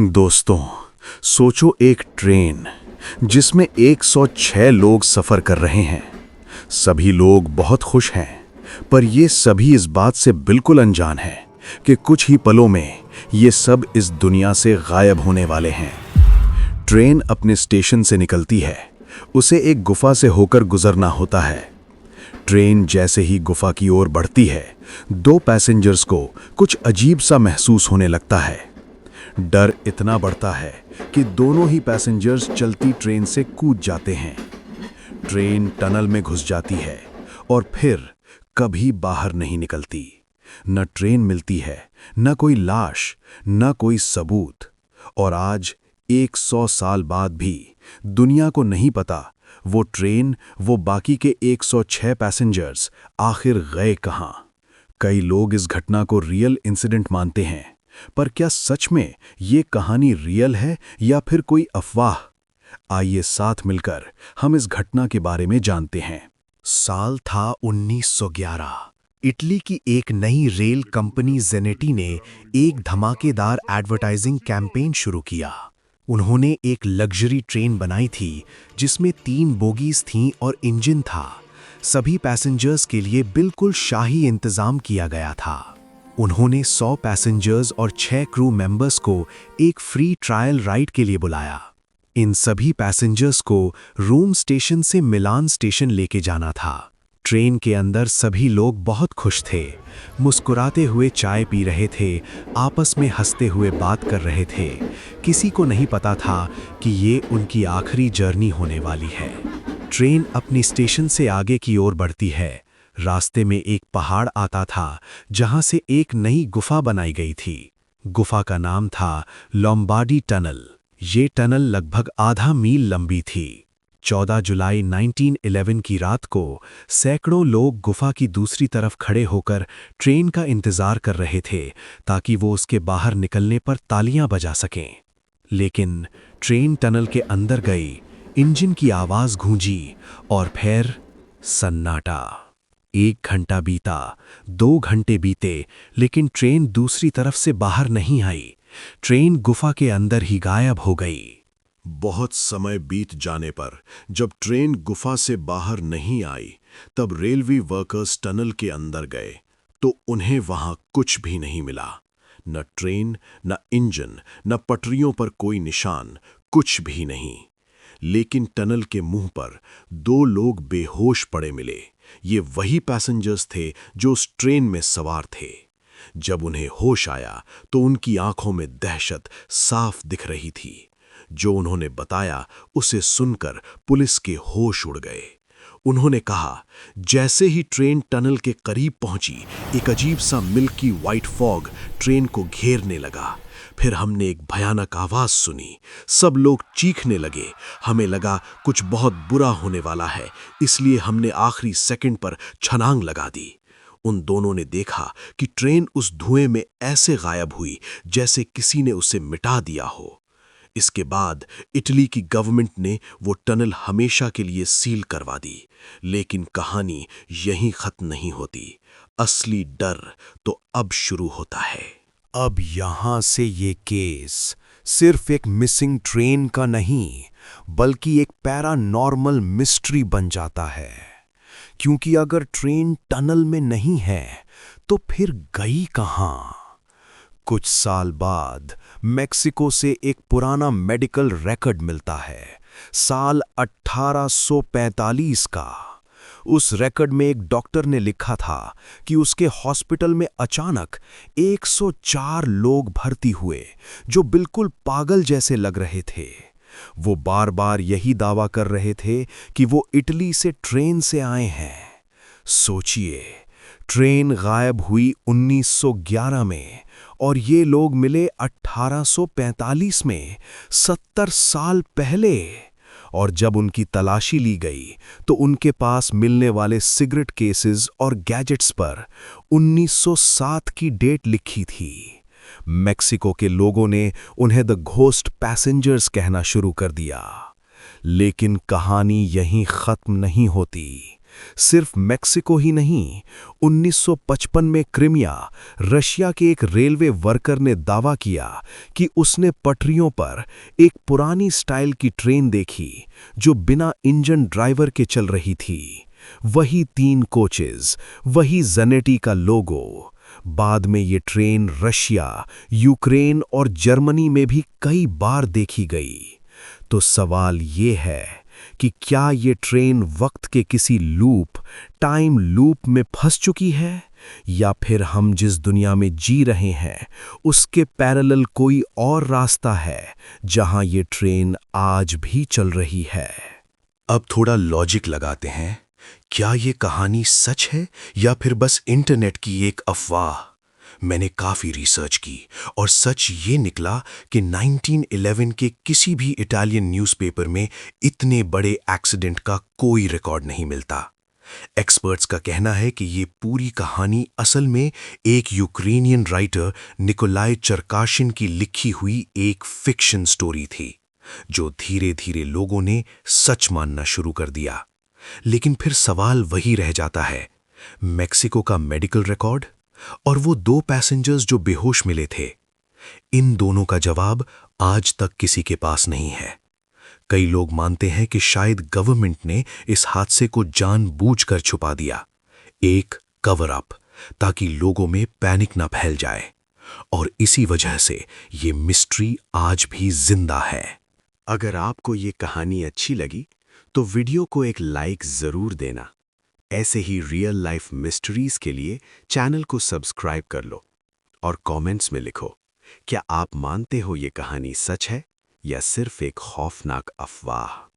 दोस्तों, सोचो एक ट्रेन जिसमें 106 लोग सफ़र कर रहे हैं। सभी लोग बहुत खुश हैं, पर ये सभी इस बात से बिल्कुल अनजान हैं कि कुछ ही पलों में ये सब इस दुनिया से गायब होने वाले हैं। ट्रेन अपने स्टेशन से निकलती है, उसे एक गुफा से होकर गुजरना होता है। ट्रेन जैसे ही गुफा की ओर बढ़ती है, दो पैसेंजर्स को कुछ अजीब सा महसूस होने लगता है। डर इतना बढ़ता है कि दोनों ही पैसेंजर्स चलती ट्रेन से कूद जाते हैं। ट्रेन टनल में घुस जाती है और फिर कभी बाहर नहीं निकलती। न ट्रेन मिलती है, न कोई लाश, न कोई सबूत। और आज 100 साल बाद भी दुनिया को नहीं पता वो ट्रेन, वो बाकी के 106 पैसेंजर्स आखिर गए कहाँ। कई लोग इस घटना को रियल इंसिडेंट मानते हैं, पर क्या सच में ये कहानी रियल है या फिर कोई अफवाह? आइए साथ मिलकर हम इस घटना के बारे में जानते हैं। साल था 1911। इटली की एक नई रेल कंपनी जेनेटी ने एक धमाकेदार एडवर्टाइजिंग कैंपेन शुरू किया। उन्होंने एक लग्जरी ट्रेन बनाई थी जिसमें 3 बोगीज थीं और इंजन था। सभी पैसेंजर्स के लिए बिल्कुल शाही इंतजाम किया गया था। उन्होंने 100 पैसेंजर्स और 6 क्रू मेंबर्स को एक फ्री ट्रायल राइड के लिए बुलाया। इन सभी पैसेंजर्स को रोम स्टेशन से मिलान स्टेशन लेके जाना था। ट्रेन के अंदर सभी लोग बहुत खुश थे, मुस्कुराते हुए चाय पी रहे थे, आपस में हंसते हुए बात कर रहे थे। किसी को नहीं पता था कि ये उनकी आखिरी जर्नी होने वाली है। ट्रेन अपनी स्टेशन से आगे की ओर बढ़ती है। रास्ते में एक पहाड़ आता था जहां से एक नई गुफा बनाई गई थी। गुफा का नाम था लोम्बार्डी टनल। ये टनल लगभग आधा मील लंबी थी। 14 जुलाई 1911 की रात को सैकड़ों लोग गुफा की दूसरी तरफ खड़े होकर ट्रेन का इंतजार कर रहे थे ताकि वो उसके बाहर निकलने पर तालियां बजा सकें। लेकिन ट्रेन टनल के अंदर गई, इंजन की आवाज गूंजी और फिर सन्नाटा। 1 घंटा बीता, 2 घंटे बीते, लेकिन ट्रेन दूसरी तरफ से बाहर नहीं आई। ट्रेन गुफा के अंदर ही गायब हो गई। बहुत समय बीत जाने पर जब ट्रेन गुफा से बाहर नहीं आई, तब रेलवे वर्कर्स टनल के अंदर गए तो उन्हें वहां कुछ भी नहीं मिला। न ट्रेन, न इंजन, न पटरियों पर कोई निशान, कुछ भी नहीं। लेकिन टनल के मुंह पर 2 लोग बेहोश पड़े मिले। ये वही पैसेंजर्स थे जो उस ट्रेन में सवार थे। जब उन्हें होश आया तो उनकी आंखों में दहशत साफ दिख रही थी। जो उन्होंने बताया उसे सुनकर पुलिस के होश उड़ गए। उन्होंने कहा, जैसे ही ट्रेन टनल के करीब पहुंची, एक अजीब सा मिल्की वाइट फॉग ट्रेन को घेरने लगा। फिर हमने एक भयानक आवाज सुनी। सब लोग चीखने लगे। हमें लगा कुछ बहुत बुरा होने वाला है, इसलिए हमने आखिरी सेकंड पर छलांग लगा दी। उन दोनों ने देखा कि ट्रेन उस धुएं में ऐसे गायब हुई जैसे किसी ने उसे मिटा दिया हो। इसके बाद इटली की गवर्नमेंट ने वो टनल हमेशा के लिए सील करवा दी। लेकिन कहानी यहीं खत्म नहीं होती। असली डर तो अब शुरू होता है। अब यहां से ये केस सिर्फ एक मिसिंग ट्रेन का नहीं, बल्कि एक पैरानॉर्मल मिस्ट्री बन जाता है। क्योंकि अगर ट्रेन टनल में नहीं है तो फिर गई कहां? कुछ साल बाद मेक्सिको से एक पुराना मेडिकल रिकॉर्ड मिलता है, साल 1845 का। उस रिकॉर्ड में एक डॉक्टर ने लिखा था कि उसके हॉस्पिटल में अचानक 104 लोग भर्ती हुए जो बिल्कुल पागल जैसे लग रहे थे। वो बार-बार यही दावा कर रहे थे कि वो इटली से ट्रेन से आए हैं। सोचिए, ट्रेन गायब हुई 1911 में और ये लोग मिले 1845 में, 70 साल पहले। और जब उनकी तलाशी ली गई तो उनके पास मिलने वाले सिगरेट केसेस और गैजेट्स पर 1907 की डेट लिखी थी। मेक्सिको के लोगों ने उन्हें द घोस्ट पैसेंजर्स कहना शुरू कर दिया। लेकिन कहानी यहीं खत्म नहीं होती। सिर्फ मेक्सिको ही नहीं, 1955 में क्रिमिया, रशिया के एक रेलवे वर्कर ने दावा किया कि उसने पटरियों पर एक पुरानी स्टाइल की ट्रेन देखी जो बिना इंजन ड्राइवर के चल रही थी। वही 3 कोचेस, वही ज़नेटी का लोगो। बाद में ये ट्रेन रशिया, यूक्रेन और जर्मनी में भी कई बार देखी गई। तो सवाल ये है कि क्या ये ट्रेन वक्त के किसी टाइम लूप में फंस चुकी है, या फिर हम जिस दुनिया में जी रहे हैं उसके पैरेलल कोई और रास्ता है जहां ये ट्रेन आज भी चल रही है। अब थोड़ा लॉजिक लगाते हैं। क्या ये कहानी सच है या फिर बस इंटरनेट की एक अफवाह? मैंने काफी रिसर्च की और सच ये निकला कि 1911 के किसी भी इटालियन न्यूज़पेपर में इतने बड़े एक्सीडेंट का कोई रिकॉर्ड नहीं मिलता। एक्सपर्ट्स का कहना है कि ये पूरी कहानी असल में एक यूक्रेनियन राइटर निकोलाई चरकाशिन की लिखी हुई एक फिक्शन स्टोरी थी, जो धीरे धीरे लोगों ने सच मानना शुरू कर दिया। लेकिन फिर सवाल वही रह जाता है, मेक्सिको का मेडिकल रिकॉर्ड और वो 2 पैसेंजर्स जो बेहोश मिले थे, इन दोनों का जवाब आज तक किसी के पास नहीं है। कई लोग मानते हैं कि शायद गवर्नमेंट ने इस हादसे को जानबूझकर छुपा दिया, एक कवर अप, ताकि लोगों में पैनिक ना फैल जाए। और इसी वजह से ये मिस्ट्री आज भी जिंदा है। अगर आपको ये कहानी अच्छी लगी तो वीडियो को एक लाइक जरूर देना। ऐसे ही रियल लाइफ मिस्ट्रीज के लिए चैनल को सब्सक्राइब कर लो और कमेंट्स में लिखो, क्या आप मानते हो ये कहानी सच है या सिर्फ एक खौफनाक अफवाह?